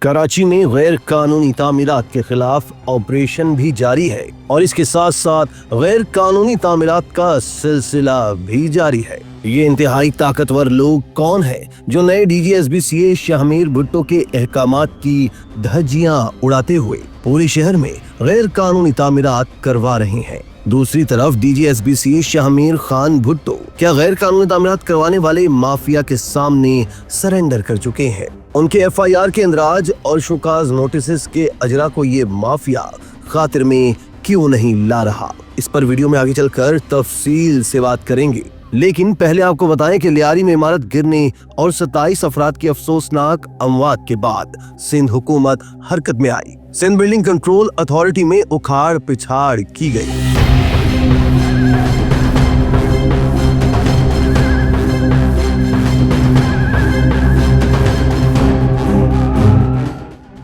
कराची में गैर कानूनी तामीरात के खिलाफ ऑपरेशन भी जारी है और इसके साथ साथ गैर कानूनी तामीरात का सिलसिला भी जारी है। ये इंतहाई ताकतवर लोग कौन है जो नए DGSBCA शाहमीर भुट्टो के अहकामात की धज्जियां उड़ाते हुए पूरे शहर में गैर कानूनी तामीरात करवा रहे हैं। दूसरी तरफ DGSBCA शाहमीर खान भुट्टो क्या गैर कानूनी तामीरात करवाने वाले माफिया के सामने सरेंडर कर चुके हैं। उनके FIR के इंदराज और शोकाज नोटिस के अजरा को ये माफिया खातिर में क्यों नहीं ला रहा, इस पर वीडियो में आगे चलकर तफसील से बात करेंगे। लेकिन पहले आपको बताएं कि लियारी में इमारत गिरने और 27 अफराद की अफसोसनाक अमवात के बाद सिंध हुकूमत हरकत में आई। सिंध बिल्डिंग कंट्रोल अथॉरिटी में उखाड़ पिछाड़ की गई।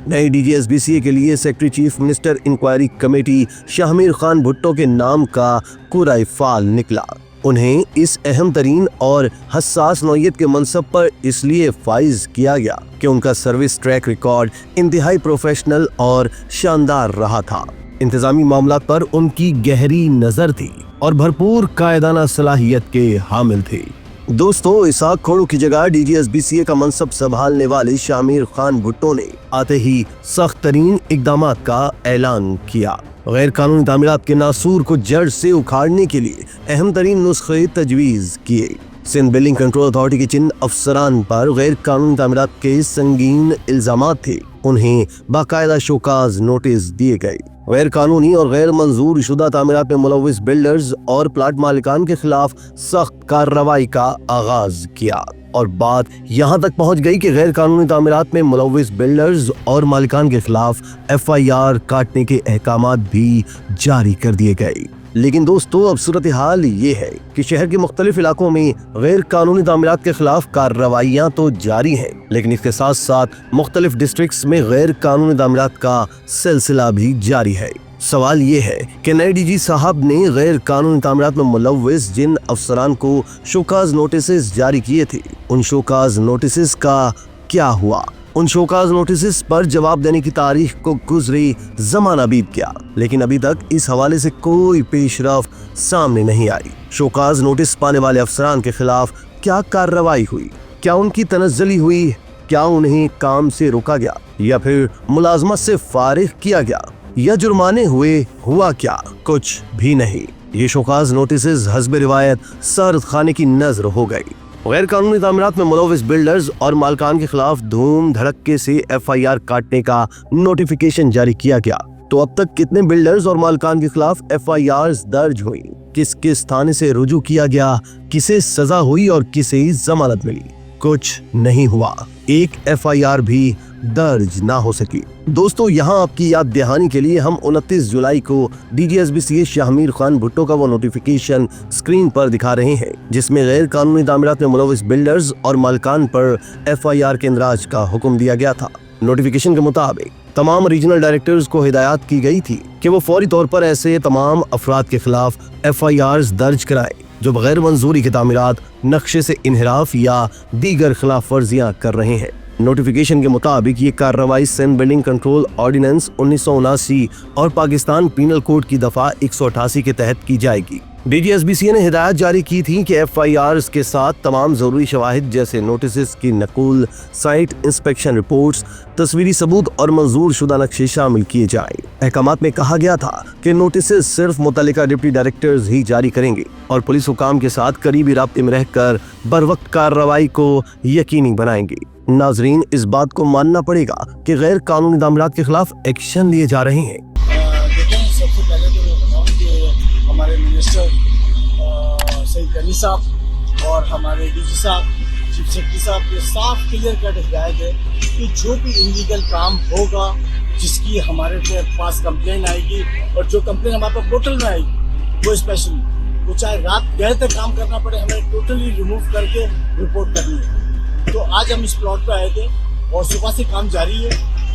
नई DGSBCA के लिए secretary chief minister inquiry committee Shahmir Khan Bhutto के नाम का कुरा फाल निकला। उन्हें इस अहम तरीन और हसास नौयत के मनसब पर इसलिए फाइज किया गया कि उनका सर्विस ट्रैक रिकॉर्ड इंतहाई प्रोफेशनल और शानदार रहा था। इंतजामी मामला पर उनकी गहरी नजर थी और भरपूर कायदाना सलाहियत के हामिल थे। दोस्तों, इसाक खोड़ू की जगह DGSBCA का मनसब संभालने वाले शाहमीर खान भुट्टो ने आते ही सख्त तरीन इकदामात का ऐलान किया। गैर कानूनी तामीरात के नासूर को जड़ से उखाड़ने के लिए अहम तरीन नुस्खे तजवीज किए। सिंध बिल्डिंग कंट्रोल अथॉरिटी के जिन अफसरान पर गैर कानूनी तामीरात के संगीन इल्जामात थे, उन्हें बाकायदा शोकाज नोटिस दिए गए। गैर कानूनी और गैर मंजूर शुदा तामीरात में मुलव्विस बिल्डर्स और प्लाट मालिकान के खिलाफ सख्त कार्रवाई का आगाज किया और बात यहाँ तक पहुँच गई कि गैर कानूनी तामीरात में मुलव्विस बिल्डर्स और मालिकान के खिलाफ FIR काटने के अहकामात भी जारी कर दिए गए। लेकिन दोस्तों, अब सूरत हाल ये है कि शहर के मुख्तलिफ इलाकों में गैर कानूनी तामीरात के खिलाफ कार्रवाइयाँ तो जारी हैं, लेकिन इसके साथ साथ मुख्तलिफ डिस्ट्रिक्ट्स में गैर कानूनी तामीरात का सिलसिला भी जारी है। सवाल ये है कि नए DG साहब ने गैर कानूनी तामीरात में मुलव्विस जिन अफसरान को शोकाज नोटिस जारी किए थे, उन शोकाज नोटिस का क्या हुआ। उन शोकाज नोटिस पर जवाब देने की तारीख को गुजरे जमाना बीत गया, लेकिन अभी तक इस हवाले से कोई पेशरफ्त सामने नहीं आई। शोकाज नोटिस पाने वाले अफसरान के खिलाफ क्या कार्रवाई हुई, क्या उनकी तनज़्ज़ुली हुई, क्या उन्हें काम से रोका गया या फिर मुलाजमत से फारिग किया गया या जुर्माने हुए, हुआ क्या? कुछ भी नहीं। ये शोकाज नोटिस हस्ब रिवायत सर्द खाने की नजर हो गई। गैर कानूनी तामीरात में मुलव्विस बिल्डर्स और मालकान के खिलाफ धूम धड़क्के से FIR काटने का नोटिफिकेशन जारी किया गया। तो अब तक कितने बिल्डर्स और मालकान के खिलाफ FIRs दर्ज हुई, किस किस थाने से रुजू किया गया, किसे सजा हुई और किसे जमानत मिली? कुछ नहीं हुआ, एक FIR भी दर्ज ना हो सकी। दोस्तों, यहाँ आपकी याद दहानी के लिए हम 29 जुलाई को DGSBCA शाहमीर खान भुट्टो का वो नोटिफिकेशन स्क्रीन पर दिखा रहे हैं जिसमें गैर कानूनी तामीरात में मुलव्विस बिल्डर्स और मालकान पर FIR के इंदराज का हुक्म दिया गया था। नोटिफिकेशन के मुताबिक तमाम रीजनल डायरेक्टर्स को हिदायत की गई थी कि वो फौरी तौर पर ऐसे तमाम अफराद के खिलाफ FIRs दर्ज कराएं जो बगैर मंजूरी के तामीरात, नक्शे से इनहिराफ या दीगर खिलाफ वर्जियां कर रहे हैं। नोटिफिकेशन के मुताबिक ये कार्रवाई सिंध बिल्डिंग कंट्रोल ऑर्डिनेंस 1979 और पाकिस्तान पीनल कोड की दफा 188 के तहत की जाएगी। DGSBCA ने हिदायत जारी की थी कि FIRs के साथ तमाम जरूरी शवाहिद जैसे नोटिस की नकुल, साइट इंस्पेक्शन रिपोर्ट्स, तस्वीरी सबूत और मंजूर शुदा नक्शे शामिल किए जाएं। अहकामात में कहा गया था कि नोटिस सिर्फ मुतल्लिका डिप्टी डायरेक्टर्स ही जारी करेंगे और पुलिस हुकाम के साथ करीबी राब्ते में रहकर बरवक्त कार्रवाई को यकीनी बनाएंगे। नाजरीन, इस बात को मानना पड़ेगा कि गैर कानूनी तामीरात के खिलाफ एक्शन लिए जा रहे हैं। सबसे पहले तो मैं बताऊं कि हमारे मिनिस्टर सईद गनी साहब और हमारे DG साहब, चीफ सेक्रेटरी साहब के साफ क्लियर कट हिदायत है कि जो भी इलीगल काम होगा, जिसकी हमारे पास कंप्लेन आएगी और जो कंप्लेन हमारे पास पोर्टल में आएगी, वो स्पेशली वो चाहे रात गए तक काम करना पड़े, हमें टोटली रिमूव करके रिपोर्ट करनी है। तो आज हम इस प्लॉट पे आए थे और सुबह से काम जारी है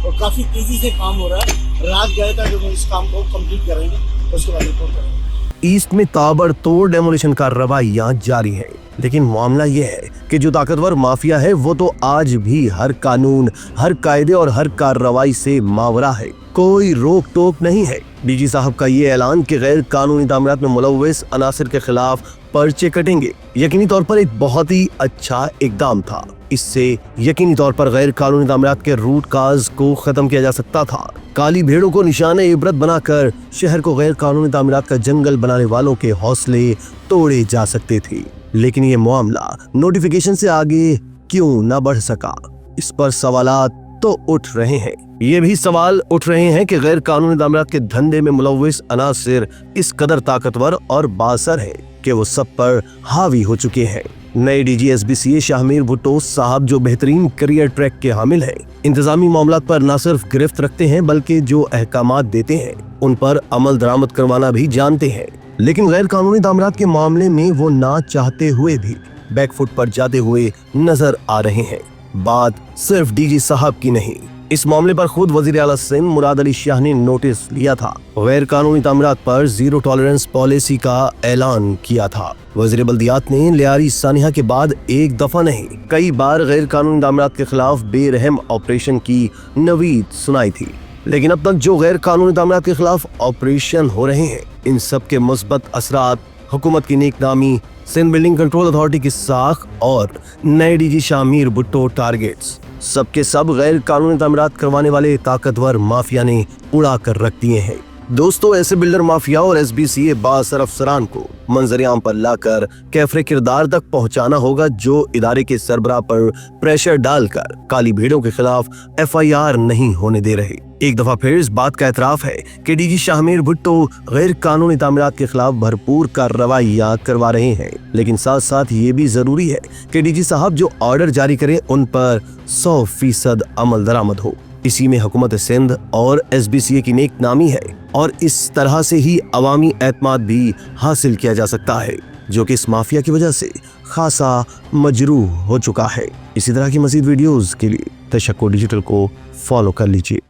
और काफ़ी तेज़ी से काम हो रहा है। रात गए तक हम इस काम को कंप्लीट करेंगे, उसके बाद रिपोर्ट करेंगे। ईस्ट में ताबड़तोड़ डेमोलिशन कार्रवाइयां जारी है। लेकिन मामला यह है कि जो ताकतवर माफिया है वो तो आज भी हर कानून, हर कायदे और हर कार्रवाई से मावरा है। कोई रोक टोक नहीं है। डीजी साहब का ये ऐलान कि गैर कानूनी तामीरात में मुलव्वस अनासिर के खिलाफ पर्चे कटेंगे, यकीनी तौर पर एक बहुत ही अच्छा इकदाम था। इससे यकीनी तौर पर गैर कानूनी तामीरात के रूट काज को खत्म किया जा सकता था। काली भेड़ों को निशाने इबरत बनाकर शहर को गैर कानूनी तामीरात का जंगल बनाने वालों के हौसले तोड़े जा सकते थे। लेकिन ये मामला नोटिफिकेशन से आगे क्यों न बढ़ सका, इस पर सवालात तो उठ रहे हैं। ये भी सवाल उठ रहे हैं कि गैर कानूनी तामीरात के धंधे में मुलव्वस अनासिर इस कदर ताकतवर और बासर है कि वो सब पर हावी हो चुके हैं। नए डीजी एसबीसीए शाहमीर भुट्टो साहब जो बेहतरीन करियर ट्रैक के हामिल हैं, इंतजामी मामलात पर न सिर्फ गिरफ्त रखते हैं बल्कि जो अहकामात देते हैं उन पर अमल दरामद करवाना भी जानते हैं। लेकिन गैर कानूनी तामीरात के मामले में वो ना चाहते हुए भी बैकफुट पर जाते हुए नजर आ रहे हैं। बात सिर्फ डीजी साहब की नहीं, इस मामले पर खुद वजीर आला सिंध मुराद अली शाह ने नोटिस लिया था। गैर कानूनी तामीरात पर जीरो टॉलरेंस पॉलिसी का ऐलान किया था। वजीर बल्दियात ने लियारी सानिया के बाद एक दफा नहीं कई बार गैर कानूनी तामीरात के खिलाफ बेरहम ऑपरेशन की नवीद सुनाई थी। लेकिन अब तक जो गैर कानूनी तामीरात के खिलाफ ऑपरेशन हो रहे हैं, इन सब के मुस्बत असरात, हुकूमत की नेकनामी, सिंध बिल्डिंग कंट्रोल अथॉरिटी की साख और नए डीजी शाहमीर भुट्टो टारगेट्स, सबके सब गैर कानूनी तामीरात करवाने वाले ताकतवर माफिया ने उड़ा कर रख दिए हैं। दोस्तों, ऐसे बिल्डर माफिया और एसबीसीए बासर अफसरान को मंजरियाम पर लाकर कैफरे किरदार तक पहुंचाना होगा, जो इदारे के सरबराह पर प्रेशर डालकर काली भीड़ों के खिलाफ FIR नहीं होने दे रहे। एक दफा फिर इस बात का एतराफ है कि डीजी शाहमीर भुट्टो गैर कानूनी तामीरात के खिलाफ भरपूर कार्रवाइयां करवा रहे हैं। लेकिन साथ साथ ये भी जरूरी है कि डीजी साहब जो ऑर्डर जारी करें उन पर 100% अमल दरामद हो। इसी में हुकूमत सिंध और एसबीसीए की नेक नामी है और इस तरह से ही अवामी एतमाद भी हासिल किया जा सकता है, जो कि इस माफिया की वजह से खासा मजरूह हो चुका है। इसी तरह की मजीद वीडियोस के लिए तशक्कुर डिजिटल को फॉलो कर लीजिए।